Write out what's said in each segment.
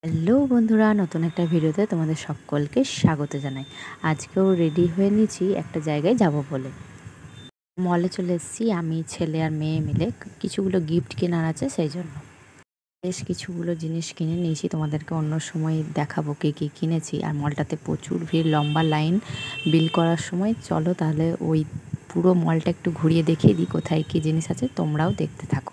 Hello বন্ধুরা, নতুন একটা ভিডিওতে তোমাদের সকলকে স্বাগত জানাই। আজকেও রেডি হয়ে নিয়েছি একটা জায়গায় যাব বলে। মলে চলে এসেছি আমি, ছেলে আর মেয়ে মিলে। কিছুগুলো গিফট কেনার আছে, সেই জন্য বেশ কিছুগুলো জিনিস কিনে নিয়েছি। তোমাদেরকে অন্য সময় দেখাবো কী কী কিনেছি। আর মলটাতে প্রচুর ভিড়, লম্বা লাইন বিল করার সময়। চলো তাহলে ওই পুরো মলটা একটু ঘুরিয়ে দেখিয়ে দিই কোথায় কী জিনিস আছে, তোমরাও দেখতে থাকো।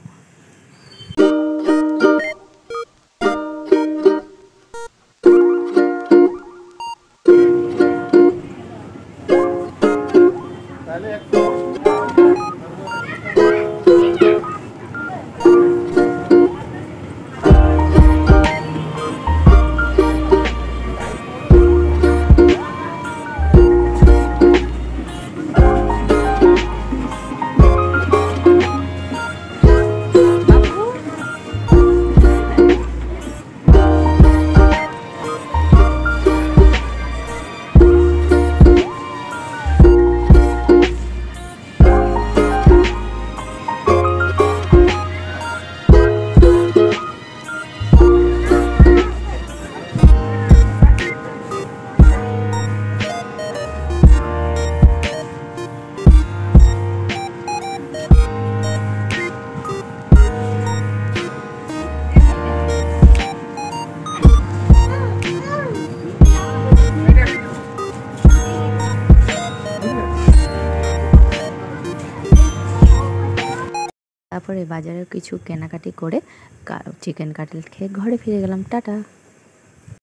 তারপরে বাজারে কিছু কেনাকাটি করে চিকেন কাটলেট খেয়ে ঘরে ফিরে গেলাম। টাটা।